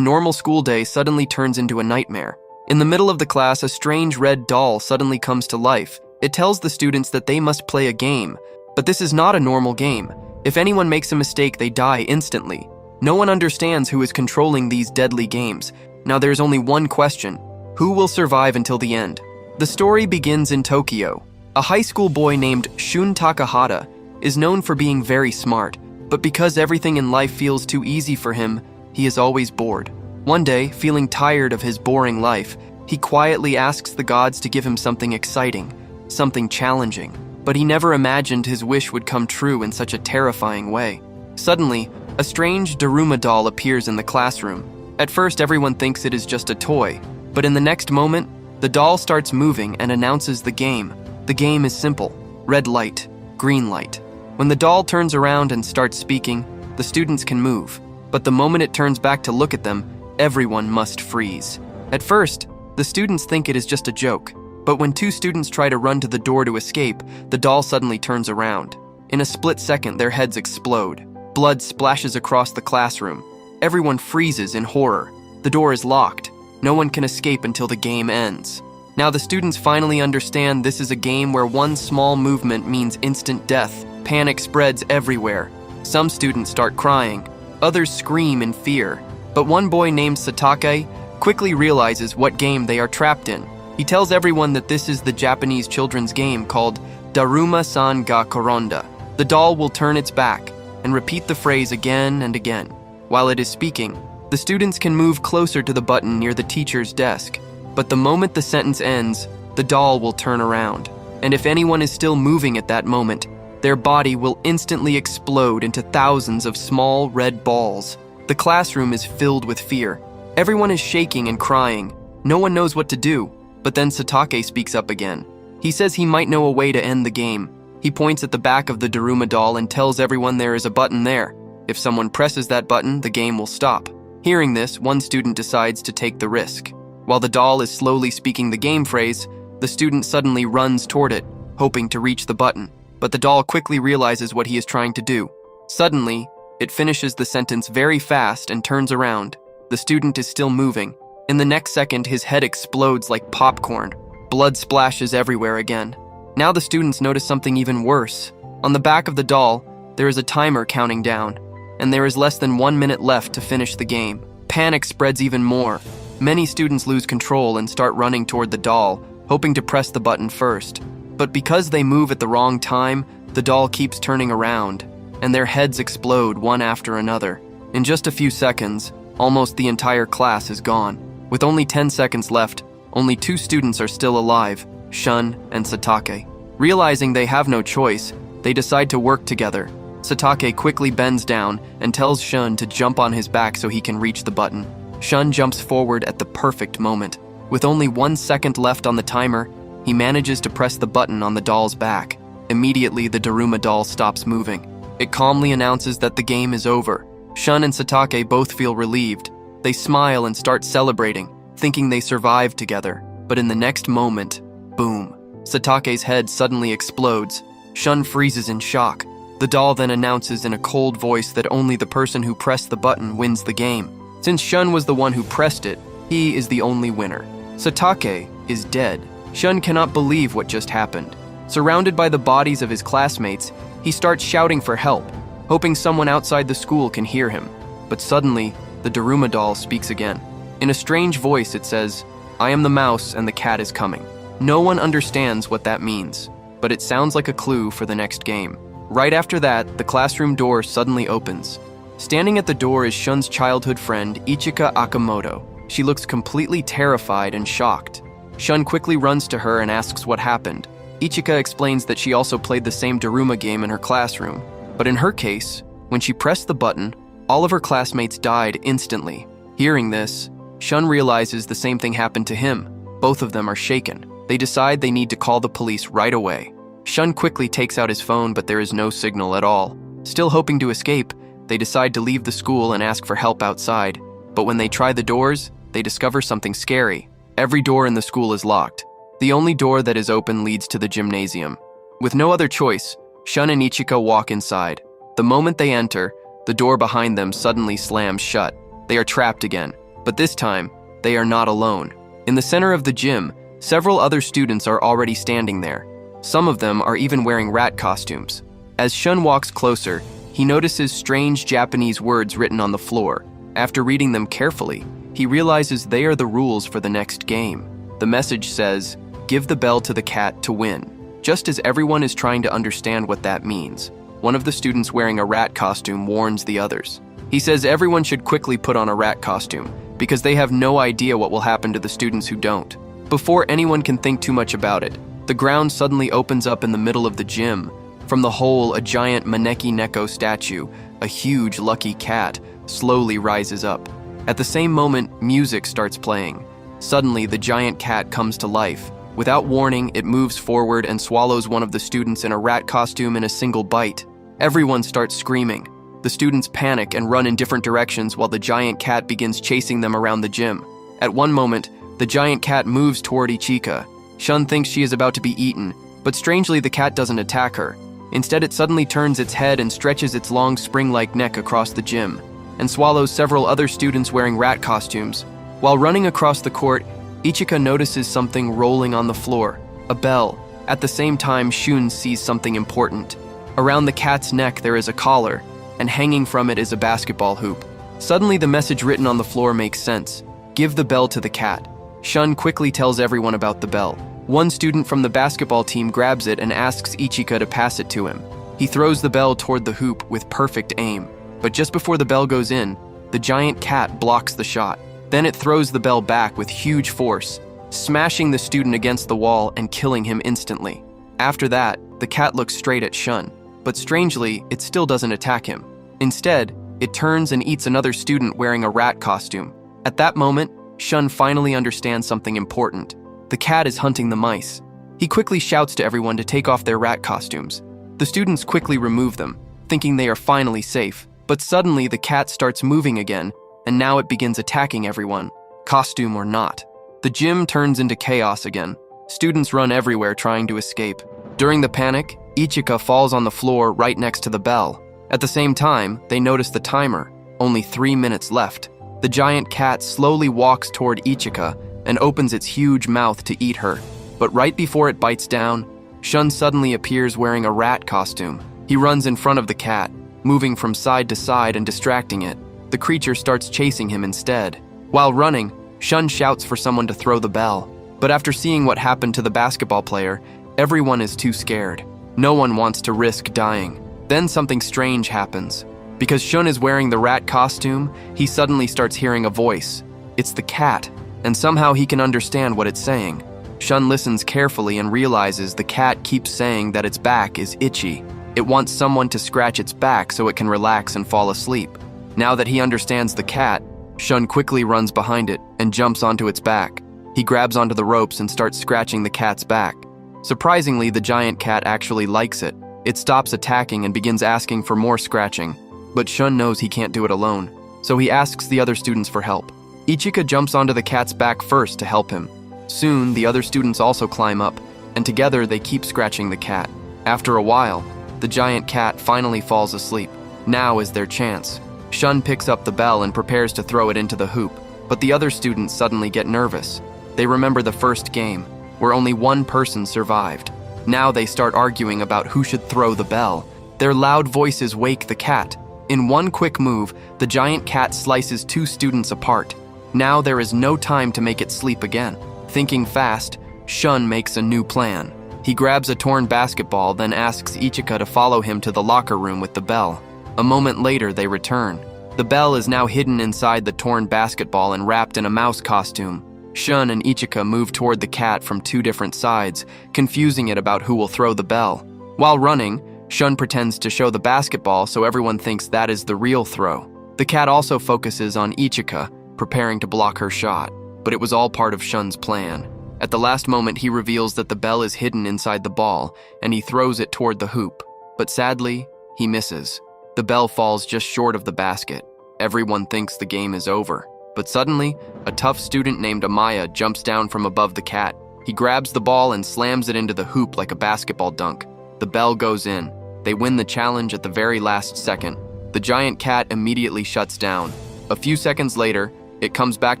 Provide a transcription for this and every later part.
A normal school day suddenly turns into a nightmare. In the middle of the class, a strange red doll suddenly comes to life. It tells the students that they must play a game, but this is not a normal game. If anyone makes a mistake, they die instantly. No one understands who is controlling these deadly games. Now there's only one question: who will survive until the end? The story begins in Tokyo. A high school boy named Shun Takahata is known for being very smart, but because everything in life feels too easy for him, he is always bored. One day, feeling tired of his boring life, he quietly asks the gods to give him something exciting, something challenging, but he never imagined his wish would come true in such a terrifying way. Suddenly, a strange Daruma doll appears in the classroom. At first, everyone thinks it is just a toy, but in the next moment, the doll starts moving and announces the game. The game is simple: red light, green light. When the doll turns around and starts speaking, the students can move, but the moment it turns back to look at them, everyone must freeze. At first, the students think it is just a joke, but when two students try to run to the door to escape, the doll suddenly turns around. In a split second, their heads explode. Blood splashes across the classroom. Everyone freezes in horror. The door is locked. No one can escape until the game ends. Now the students finally understand this is a game where one small movement means instant death. Panic spreads everywhere. Some students start crying. Others scream in fear. But one boy named Satake quickly realizes what game they are trapped in. He tells everyone that this is the Japanese children's game called Daruma-san ga Koronda. The doll will turn its back and repeat the phrase again and again. While it is speaking, the students can move closer to the button near the teacher's desk. But the moment the sentence ends, the doll will turn around. And if anyone is still moving at that moment, their body will instantly explode into thousands of small red balls. The classroom is filled with fear. Everyone is shaking and crying. No one knows what to do. But then Satake speaks up again. He says he might know a way to end the game. He points at the back of the Daruma doll and tells everyone there is a button there. If someone presses that button, the game will stop. Hearing this, one student decides to take the risk. While the doll is slowly speaking the game phrase, the student suddenly runs toward it, hoping to reach the button. But the doll quickly realizes what he is trying to do. Suddenly, it finishes the sentence very fast and turns around. The student is still moving. In the next second, his head explodes like popcorn. Blood splashes everywhere again. Now the students notice something even worse. On the back of the doll, there is a timer counting down, and there is less than 1 minute left to finish the game. Panic spreads even more. Many students lose control and start running toward the doll, hoping to press the button first. But because they move at the wrong time, the doll keeps turning around, and their heads explode one after another. In just a few seconds, almost the entire class is gone. With only 10 seconds left, only 2 students are still alive, Shun and Satake. Realizing they have no choice, they decide to work together. Satake quickly bends down and tells Shun to jump on his back so he can reach the button. Shun jumps forward at the perfect moment. With only 1 second left on the timer, he manages to press the button on the doll's back. Immediately, the Daruma doll stops moving. It calmly announces that the game is over. Shun and Satake both feel relieved. They smile and start celebrating, thinking they survived together. But in the next moment, boom, Satake's head suddenly explodes. Shun freezes in shock. The doll then announces in a cold voice that only the person who pressed the button wins the game. Since Shun was the one who pressed it, he is the only winner. Satake is dead. Shun cannot believe what just happened. Surrounded by the bodies of his classmates, he starts shouting for help, hoping someone outside the school can hear him. But suddenly, the Daruma doll speaks again. In a strange voice, it says, "I am the mouse and the cat is coming." No one understands what that means, but it sounds like a clue for the next game. Right after that, the classroom door suddenly opens. Standing at the door is Shun's childhood friend, Ichika Akamoto. She looks completely terrified and shocked. Shun quickly runs to her and asks what happened. Ichika explains that she also played the same Daruma game in her classroom. But in her case, when she pressed the button, all of her classmates died instantly. Hearing this, Shun realizes the same thing happened to him. Both of them are shaken. They decide they need to call the police right away. Shun quickly takes out his phone, but there is no signal at all. Still hoping to escape, they decide to leave the school and ask for help outside. But when they try the doors, they discover something scary. Every door in the school is locked. The only door that is open leads to the gymnasium. With no other choice, Shun and Ichika walk inside. The moment they enter, the door behind them suddenly slams shut. They are trapped again. But this time, they are not alone. In the center of the gym, several other students are already standing there. Some of them are even wearing rat costumes. As Shun walks closer, he notices strange Japanese words written on the floor. After reading them carefully, he realizes they are the rules for the next game. The message says, "Give the bell to the cat to win." Just as everyone is trying to understand what that means, one of the students wearing a rat costume warns the others. He says everyone should quickly put on a rat costume because they have no idea what will happen to the students who don't. Before anyone can think too much about it, the ground suddenly opens up in the middle of the gym. From the hole, a giant Maneki Neko statue, a huge lucky cat, slowly rises up. At the same moment, music starts playing. Suddenly, the giant cat comes to life. Without warning, it moves forward and swallows one of the students in a rat costume in a single bite. Everyone starts screaming. The students panic and run in different directions while the giant cat begins chasing them around the gym. At one moment, the giant cat moves toward Ichika. Shun thinks she is about to be eaten, but strangely the cat doesn't attack her. Instead, it suddenly turns its head and stretches its long spring-like neck across the gym, and swallows several other students wearing rat costumes. While running across the court, Ichika notices something rolling on the floor, a bell. At the same time, Shun sees something important. Around the cat's neck there is a collar, and hanging from it is a basketball hoop. Suddenly the message written on the floor makes sense. "Give the bell to the cat." Shun quickly tells everyone about the bell. One student from the basketball team grabs it and asks Ichika to pass it to him. He throws the bell toward the hoop with perfect aim, but just before the bell goes in, the giant cat blocks the shot. Then it throws the bell back with huge force, smashing the student against the wall and killing him instantly. After that, the cat looks straight at Shun, but strangely, it still doesn't attack him. Instead, it turns and eats another student wearing a rat costume. At that moment, Shun finally understands something important. The cat is hunting the mice. He quickly shouts to everyone to take off their rat costumes. The students quickly remove them, thinking they are finally safe. But suddenly, the cat starts moving again, and now it begins attacking everyone, costume or not. The gym turns into chaos again. Students run everywhere trying to escape. During the panic, Ichika falls on the floor right next to the bell. At the same time, they notice the timer, only 3 minutes left. The giant cat slowly walks toward Ichika and opens its huge mouth to eat her. But right before it bites down, Shun suddenly appears wearing a rat costume. He runs in front of the cat, moving from side to side and distracting it. The creature starts chasing him instead. While running, Shun shouts for someone to throw the bell. But after seeing what happened to the basketball player, everyone is too scared. No one wants to risk dying. Then something strange happens. Because Shun is wearing the rat costume, he suddenly starts hearing a voice. It's the cat, and somehow he can understand what it's saying. Shun listens carefully and realizes the cat keeps saying that its back is itchy. It wants someone to scratch its back so it can relax and fall asleep. Now that he understands the cat, Shun quickly runs behind it and jumps onto its back. He grabs onto the ropes and starts scratching the cat's back. Surprisingly, the giant cat actually likes it. It stops attacking and begins asking for more scratching. But Shun knows he can't do it alone, so he asks the other students for help. Ichika jumps onto the cat's back first to help him. Soon, the other students also climb up, and together they keep scratching the cat. After a while, the giant cat finally falls asleep. Now is their chance. Shun picks up the bell and prepares to throw it into the hoop, but the other students suddenly get nervous. They remember the first game, where only one person survived. Now they start arguing about who should throw the bell. Their loud voices wake the cat. In one quick move, the giant cat slices 2 students apart. Now there is no time to make it sleep again. Thinking fast, Shun makes a new plan. He grabs a torn basketball, then asks Ichika to follow him to the locker room with the bell. A moment later, they return. The bell is now hidden inside the torn basketball and wrapped in a mouse costume. Shun and Ichika move toward the cat from 2 different sides, confusing it about who will throw the bell. While running, Shun pretends to show the basketball so everyone thinks that is the real throw. The cat also focuses on Ichika, preparing to block her shot, but it was all part of Shun's plan. At the last moment, he reveals that the bell is hidden inside the ball, and he throws it toward the hoop. But sadly, he misses. The bell falls just short of the basket. Everyone thinks the game is over. But suddenly, a tough student named Amaya jumps down from above the cat. He grabs the ball and slams it into the hoop like a basketball dunk. The bell goes in. They win the challenge at the very last second. The giant cat immediately shuts down. A few seconds later, It comes back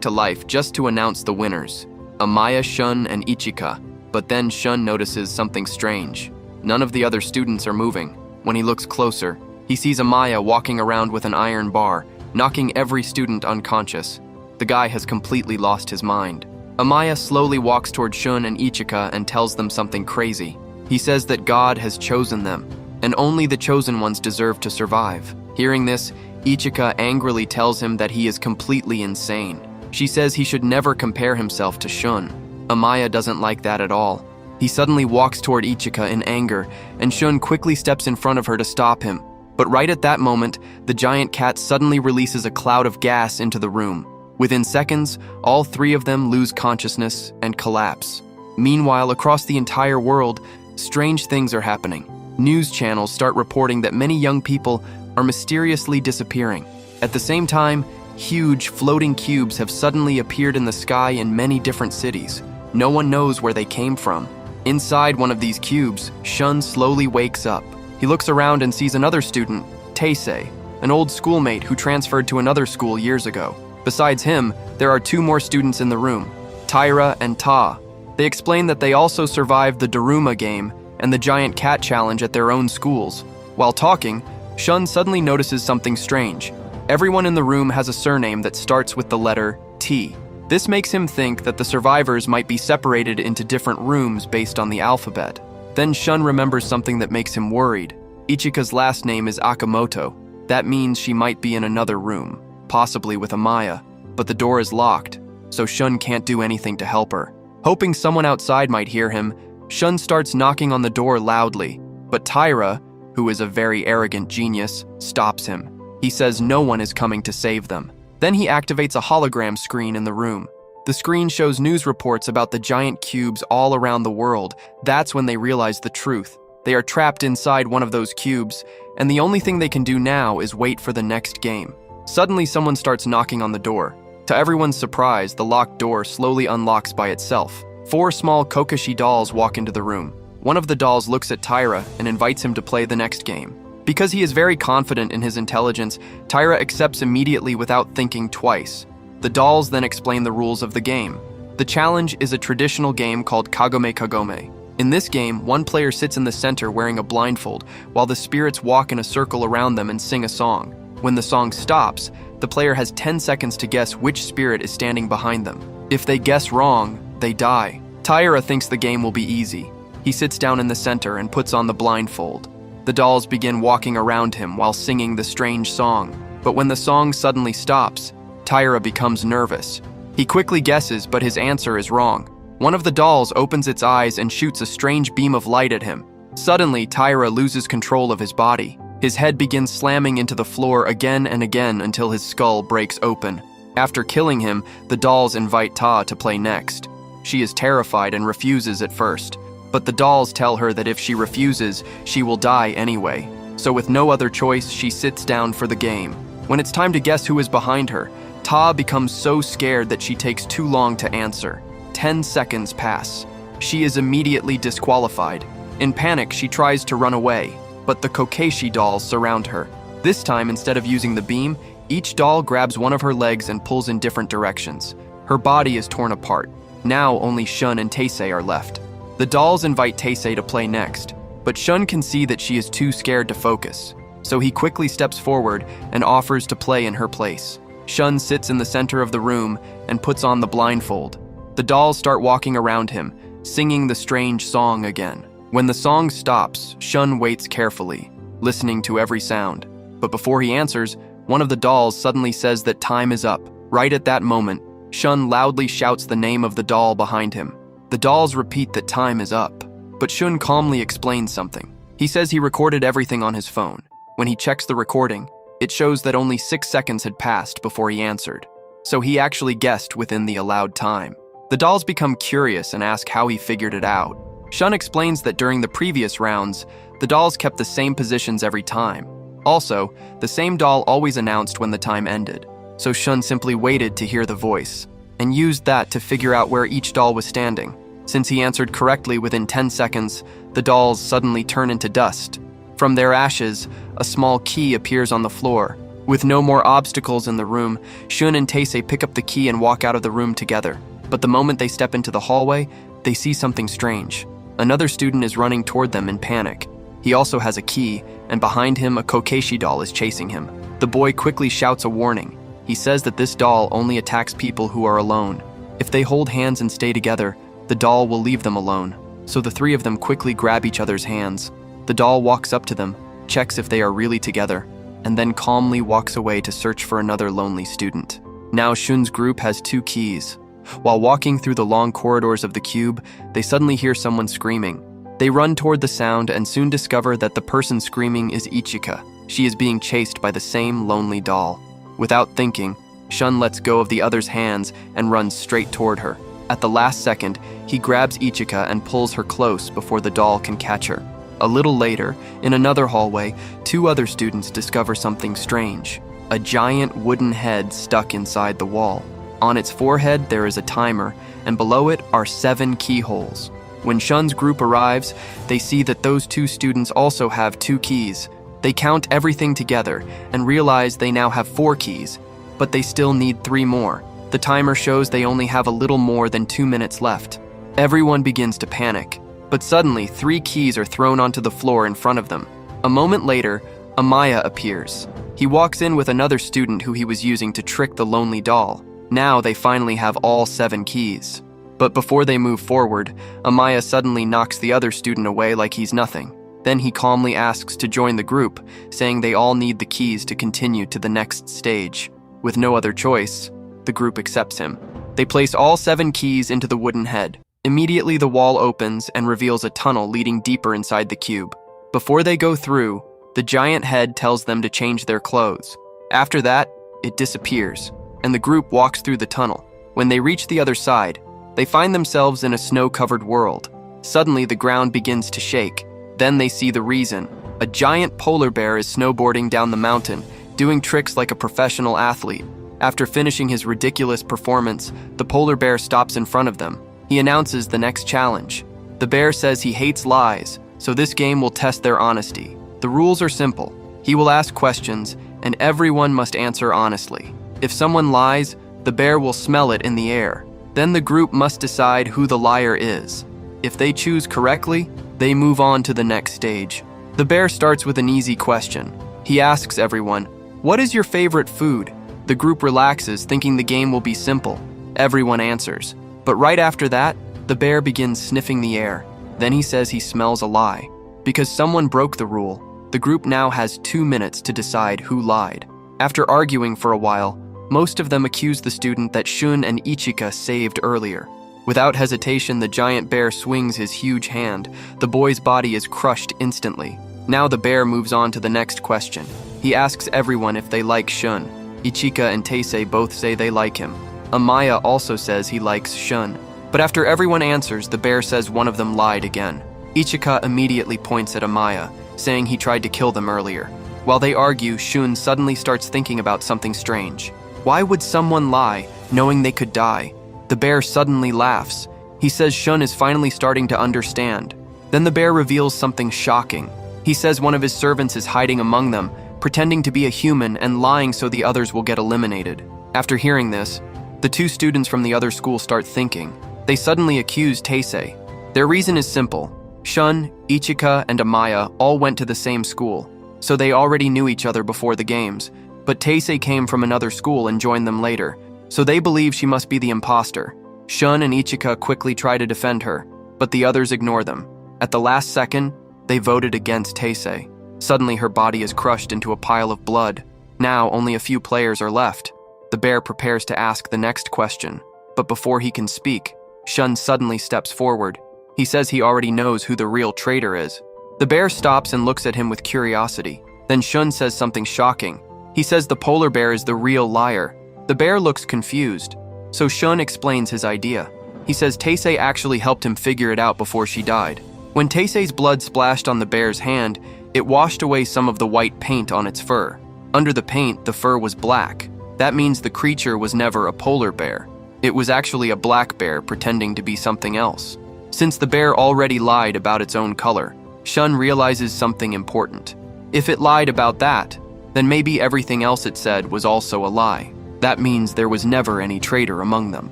to life just to announce the winners, Amaya, Shun, and Ichika. But then Shun notices something strange. None of the other students are moving. When he looks closer, he sees Amaya walking around with an iron bar, knocking every student unconscious. The guy has completely lost his mind. Amaya slowly walks toward Shun and Ichika and tells them something crazy. He says that God has chosen them, and only the chosen ones deserve to survive. Hearing this, Ichika angrily tells him that he is completely insane. She says he should never compare himself to Shun. Amaya doesn't like that at all. He suddenly walks toward Ichika in anger, and Shun quickly steps in front of her to stop him. But right at that moment, the giant cat suddenly releases a cloud of gas into the room. Within seconds, all three of them lose consciousness and collapse. Meanwhile, across the entire world, strange things are happening. News channels start reporting that many young people are mysteriously disappearing. At the same time, huge floating cubes have suddenly appeared in the sky in many different cities. No one knows where they came from. Inside one of these cubes, Shun slowly wakes up. He looks around and sees another student, Taisei, an old schoolmate who transferred to another school years ago. Besides him, there are two more students in the room, Tyra and Ta. They explain that they also survived the Daruma game and the giant cat challenge at their own schools. While talking, Shun suddenly notices something strange. Everyone in the room has a surname that starts with the letter T. This makes him think that the survivors might be separated into different rooms based on the alphabet. Then Shun remembers something that makes him worried. Ichika's last name is Akamoto. That means she might be in another room, possibly with Amaya, but the door is locked, so Shun can't do anything to help her. Hoping someone outside might hear him, Shun starts knocking on the door loudly, but Tyra, who is a very arrogant genius, stops him. He says no one is coming to save them. Then he activates a hologram screen in the room. The screen shows news reports about the giant cubes all around the world. That's when they realize the truth. They are trapped inside one of those cubes, and the only thing they can do now is wait for the next game. Suddenly, someone starts knocking on the door. To everyone's surprise, the locked door slowly unlocks by itself. 4 small Kokoshi dolls walk into the room. One of the dolls looks at Tyra and invites him to play the next game. Because he is very confident in his intelligence, Tyra accepts immediately without thinking twice. The dolls then explain the rules of the game. The challenge is a traditional game called Kagome Kagome. In this game, one player sits in the center wearing a blindfold, while the spirits walk in a circle around them and sing a song. When the song stops, the player has 10 seconds to guess which spirit is standing behind them. If they guess wrong, they die. Tyra thinks the game will be easy. He sits down in the center and puts on the blindfold. The dolls begin walking around him while singing the strange song. But when the song suddenly stops, Tyra becomes nervous. He quickly guesses, but his answer is wrong. One of the dolls opens its eyes and shoots a strange beam of light at him. Suddenly, Tyra loses control of his body. His head begins slamming into the floor again and again until his skull breaks open. After killing him, the dolls invite Ta to play next. She is terrified and refuses at first. But the dolls tell her that if she refuses, she will die anyway. So with no other choice, she sits down for the game. When it's time to guess who is behind her, Ta becomes so scared that she takes too long to answer. 10 seconds pass. She is immediately disqualified. In panic, she tries to run away, but the Kokoshi dolls surround her. This time, instead of using the beam, each doll grabs one of her legs and pulls in different directions. Her body is torn apart. Now only Shun and Taisei are left. The dolls invite Taisei to play next, but Shun can see that she is too scared to focus. So he quickly steps forward and offers to play in her place. Shun sits in the center of the room and puts on the blindfold. The dolls start walking around him, singing the strange song again. When the song stops, Shun waits carefully, listening to every sound. But before he answers, one of the dolls suddenly says that time is up. Right at that moment, Shun loudly shouts the name of the doll behind him. The dolls repeat that time is up, but Shun calmly explains something. He says he recorded everything on his phone. When he checks the recording, it shows that only 6 seconds had passed before he answered. So he actually guessed within the allowed time. The dolls become curious and ask how he figured it out. Shun explains that during the previous rounds, the dolls kept the same positions every time. Also, the same doll always announced when the time ended. So Shun simply waited to hear the voice, and used that to figure out where each doll was standing. Since he answered correctly within 10 seconds, the dolls suddenly turn into dust. From their ashes, a small key appears on the floor, With no more obstacles in the room, Shun and Taisei pick up the key and walk out of the room together. But the moment they step into the hallway, they see something strange. Another student is running toward them in panic. He also has a key, and behind him, a Kokeshi doll is chasing him. The boy quickly shouts a warning. He says that this doll only attacks people who are alone. If they hold hands and stay together, the doll will leave them alone. So the three of them quickly grab each other's hands. The doll walks up to them, checks if they are really together, and then calmly walks away to search for another lonely student. Now Shun's group has 2 keys. While walking through the long corridors of the cube, they suddenly hear someone screaming. They run toward the sound and soon discover that the person screaming is Ichika. She is being chased by the same lonely doll. Without thinking, Shun lets go of the other's hands and runs straight toward her. At the last second, he grabs Ichika and pulls her close before the doll can catch her. A little later, in another hallway, 2 other students discover something strange. A giant wooden head stuck inside the wall. On its forehead, there is a timer, and below it are 7 keyholes. When Shun's group arrives, they see that those 2 students also have 2 keys. They count everything together and realize they now have 4 keys, but they still need 3 more. The timer shows they only have a little more than 2 minutes left. Everyone begins to panic, but suddenly 3 keys are thrown onto the floor in front of them. A moment later, Amaya appears. He walks in with another student who he was using to trick the lonely doll. Now they finally have all 7 keys. But before they move forward, Amaya suddenly knocks the other student away like he's nothing. Then he calmly asks to join the group, saying they all need the keys to continue to the next stage. With no other choice, the group accepts him. They place all 7 keys into the wooden head. Immediately the wall opens and reveals a tunnel leading deeper inside the cube. Before they go through, the giant head tells them to change their clothes. After that, it disappears, and the group walks through the tunnel. When they reach the other side, they find themselves in a snow-covered world. Suddenly, the ground begins to shake. Then they see the reason. A giant polar bear is snowboarding down the mountain, doing tricks like a professional athlete. After finishing his ridiculous performance, the polar bear stops in front of them. He announces the next challenge. The bear says he hates lies, so this game will test their honesty. The rules are simple. He will ask questions, and everyone must answer honestly. If someone lies, the bear will smell it in the air. Then the group must decide who the liar is. If they choose correctly, they move on to the next stage. The bear starts with an easy question. He asks everyone, "What is your favorite food?" The group relaxes, thinking the game will be simple. Everyone answers. But right after that, the bear begins sniffing the air. Then he says he smells a lie. Because someone broke the rule, the group now has 2 minutes to decide who lied. After arguing for a while, most of them accuse the student that Shun and Ichika saved earlier. Without hesitation, the giant bear swings his huge hand. The boy's body is crushed instantly. Now the bear moves on to the next question. He asks everyone if they like Shun. Ichika and Taisei both say they like him. Amaya also says he likes Shun. But after everyone answers, the bear says one of them lied again. Ichika immediately points at Amaya, saying he tried to kill them earlier. While they argue, Shun suddenly starts thinking about something strange. Why would someone lie, knowing they could die? The bear suddenly laughs. He says Shun is finally starting to understand. Then the bear reveals something shocking. He says one of his servants is hiding among them, pretending to be a human and lying so the others will get eliminated. After hearing this, the 2 students from the other school start thinking. They suddenly accuse Taisei. Their reason is simple. Shun, Ichika, and Amaya all went to the same school, so they already knew each other before the games. But Taisei came from another school and joined them later, so they believe she must be the imposter. Shun and Ichika quickly try to defend her, but the others ignore them. At the last second, they voted against Taisei. Suddenly her body is crushed into a pile of blood. Now only a few players are left. The bear prepares to ask the next question, but before he can speak, Shun suddenly steps forward. He says he already knows who the real traitor is. The bear stops and looks at him with curiosity. Then Shun says something shocking. He says the polar bear is the real liar. The bear looks confused, so Shun explains his idea. He says Taisei actually helped him figure it out before she died. When Taisei's blood splashed on the bear's hand, it washed away some of the white paint on its fur. Under the paint, the fur was black. That means the creature was never a polar bear. It was actually a black bear pretending to be something else. Since the bear already lied about its own color, Shun realizes something important. If it lied about that, then maybe everything else it said was also a lie. That means there was never any traitor among them.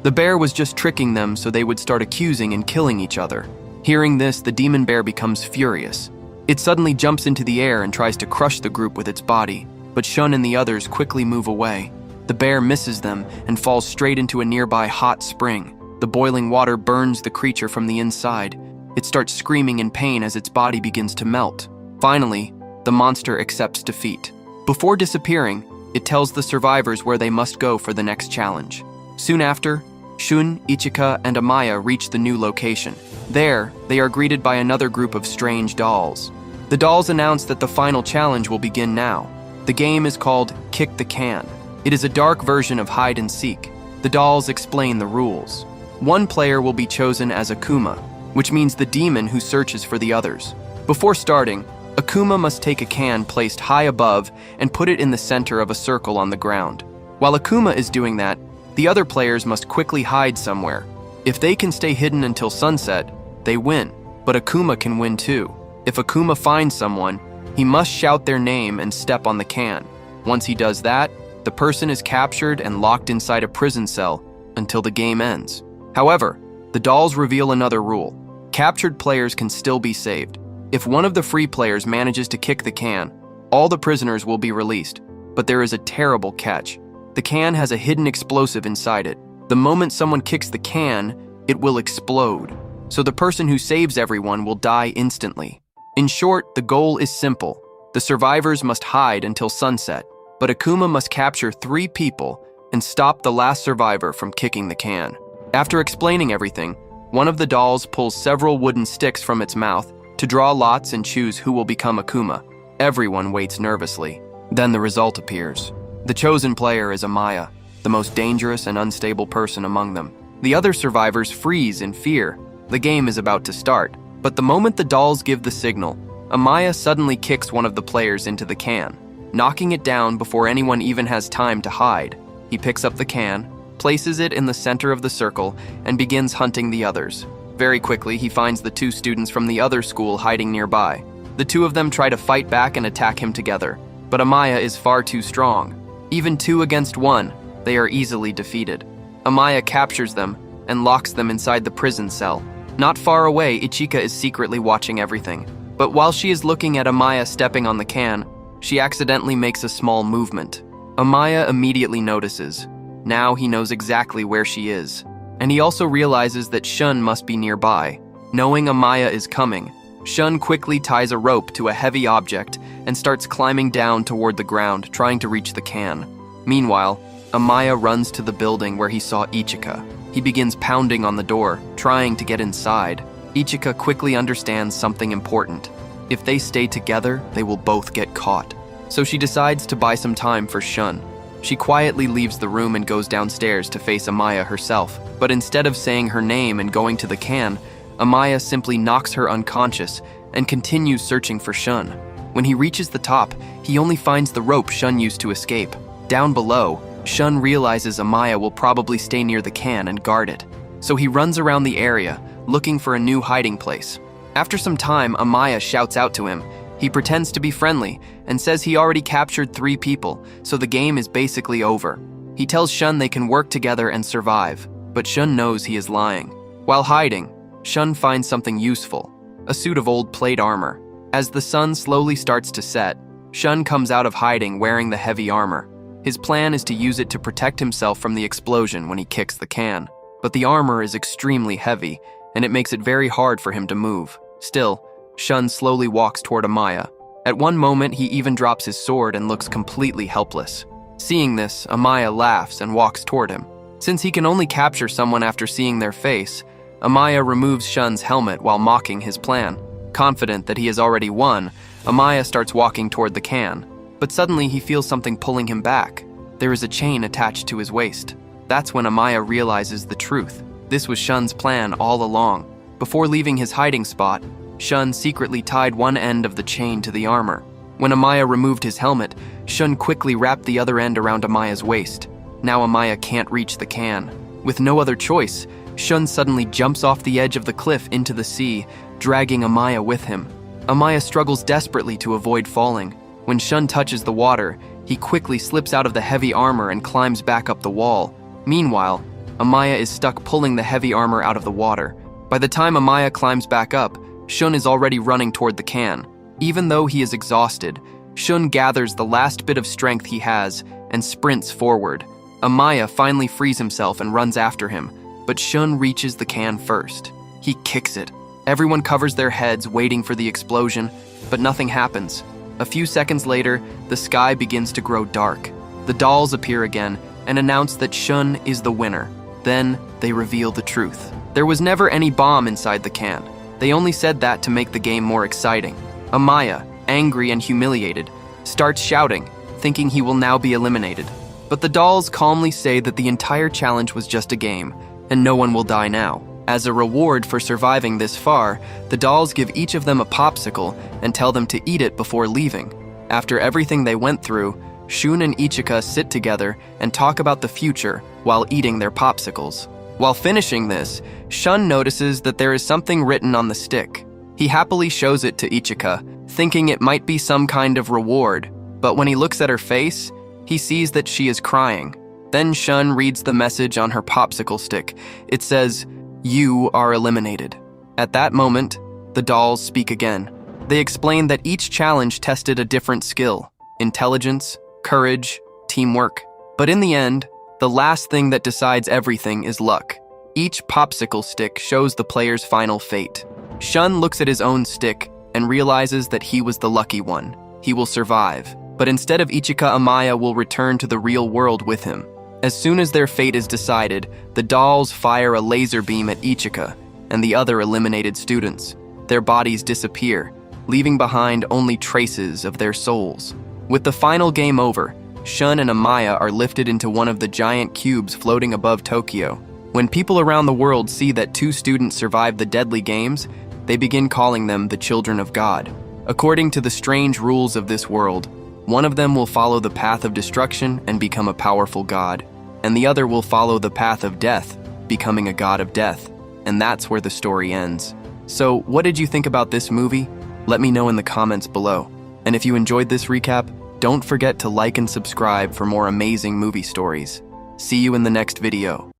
The bear was just tricking them so they would start accusing and killing each other. Hearing this, the demon bear becomes furious. It suddenly jumps into the air and tries to crush the group with its body, but Shun and the others quickly move away. The bear misses them and falls straight into a nearby hot spring. The boiling water burns the creature from the inside. It starts screaming in pain as its body begins to melt. Finally, the monster accepts defeat. Before disappearing, it tells the survivors where they must go for the next challenge. Soon after, Shun, Ichika, and Amaya reach the new location. There, they are greeted by another group of strange dolls. The dolls announce that the final challenge will begin now. The game is called Kick the Can. It is a dark version of hide and seek. The dolls explain the rules. One player will be chosen as Akuma, which means the demon who searches for the others. Before starting, Akuma must take a can placed high above and put it in the center of a circle on the ground. While Akuma is doing that, the other players must quickly hide somewhere. If they can stay hidden until sunset, they win, but Akuma can win too. If Akuma finds someone, he must shout their name and step on the can. Once he does that, the person is captured and locked inside a prison cell until the game ends. However, the dolls reveal another rule. Captured players can still be saved. If one of the free players manages to kick the can, all the prisoners will be released. But there is a terrible catch. The can has a hidden explosive inside it. The moment someone kicks the can, it will explode. So the person who saves everyone will die instantly. In short, the goal is simple. The survivors must hide until sunset, but Akuma must capture 3 people and stop the last survivor from kicking the can. After explaining everything, one of the dolls pulls several wooden sticks from its mouth to draw lots and choose who will become Akuma. Everyone waits nervously. Then the result appears. The chosen player is Amaya, the most dangerous and unstable person among them. The other survivors freeze in fear. The game is about to start, but the moment the dolls give the signal, Amaya suddenly kicks one of the players into the can, knocking it down before anyone even has time to hide. He picks up the can, places it in the center of the circle, and begins hunting the others. Very quickly, he finds the 2 students from the other school hiding nearby. The 2 of them try to fight back and attack him together, but Amaya is far too strong. Even 2 against 1, they are easily defeated. Amaya captures them and locks them inside the prison cell. Not far away, Ichika is secretly watching everything. But while she is looking at Amaya stepping on the can, she accidentally makes a small movement. Amaya immediately notices. Now he knows exactly where she is. And he also realizes that Shun must be nearby. Knowing Amaya is coming, Shun quickly ties a rope to a heavy object and starts climbing down toward the ground, trying to reach the can. Meanwhile, Amaya runs to the building where he saw Ichika. He begins pounding on the door, trying to get inside. Ichika quickly understands something important. If they stay together, they will both get caught. So she decides to buy some time for Shun. She quietly leaves the room and goes downstairs to face Amaya herself. But instead of saying her name and going to the can, Amaya simply knocks her unconscious and continues searching for Shun. When he reaches the top, he only finds the rope Shun used to escape. Down below, Shun realizes Amaya will probably stay near the can and guard it. So he runs around the area, looking for a new hiding place. After some time, Amaya shouts out to him. He pretends to be friendly and says he already captured 3 people, so the game is basically over. He tells Shun they can work together and survive, but Shun knows he is lying. While hiding, Shun finds something useful, a suit of old plate armor. As the sun slowly starts to set, Shun comes out of hiding wearing the heavy armor. His plan is to use it to protect himself from the explosion when he kicks the can. But the armor is extremely heavy, and it makes it very hard for him to move. Still, Shun slowly walks toward Amaya. At one moment, he even drops his sword and looks completely helpless. Seeing this, Amaya laughs and walks toward him. Since he can only capture someone after seeing their face, Amaya removes Shun's helmet while mocking his plan. Confident that he has already won, Amaya starts walking toward the can. But suddenly he feels something pulling him back. There is a chain attached to his waist. That's when Amaya realizes the truth. This was Shun's plan all along. Before leaving his hiding spot, Shun secretly tied one end of the chain to the armor. When Amaya removed his helmet, Shun quickly wrapped the other end around Amaya's waist. Now Amaya can't reach the can. With no other choice, Shun suddenly jumps off the edge of the cliff into the sea, dragging Amaya with him. Amaya struggles desperately to avoid falling. When Shun touches the water, he quickly slips out of the heavy armor and climbs back up the wall. Meanwhile, Amaya is stuck pulling the heavy armor out of the water. By the time Amaya climbs back up, Shun is already running toward the can. Even though he is exhausted, Shun gathers the last bit of strength he has and sprints forward. Amaya finally frees himself and runs after him, but Shun reaches the can first. He kicks it. Everyone covers their heads, waiting for the explosion, but nothing happens. A few seconds later, the sky begins to grow dark. The dolls appear again and announce that Shun is the winner. Then they reveal the truth. There was never any bomb inside the can. They only said that to make the game more exciting. Amaya, angry and humiliated, starts shouting, thinking he will now be eliminated. But the dolls calmly say that the entire challenge was just a game, and no one will die now. As a reward for surviving this far, the dolls give each of them a popsicle and tell them to eat it before leaving. After everything they went through, Shun and Ichika sit together and talk about the future while eating their popsicles. While finishing this, Shun notices that there is something written on the stick. He happily shows it to Ichika, thinking it might be some kind of reward, but when he looks at her face, he sees that she is crying. Then Shun reads the message on her popsicle stick. It says, "You are eliminated." At that moment, the dolls speak again. They explain that each challenge tested a different skill: intelligence, courage, teamwork. But in the end, the last thing that decides everything is luck. Each popsicle stick shows the player's final fate. Shun looks at his own stick and realizes that he was the lucky one. He will survive. But instead of Ichika, Amaya will return to the real world with him. As soon as their fate is decided, the dolls fire a laser beam at Ichika and the other eliminated students. Their bodies disappear, leaving behind only traces of their souls. With the final game over, Shun and Amaya are lifted into one of the giant cubes floating above Tokyo. When people around the world see that 2 students survived the deadly games, they begin calling them the children of God. According to the strange rules of this world, one of them will follow the path of destruction and become a powerful god, and the other will follow the path of death, becoming a god of death. And that's where the story ends. So, what did you think about this movie? Let me know in the comments below. And if you enjoyed this recap, don't forget to like and subscribe for more amazing movie stories. See you in the next video.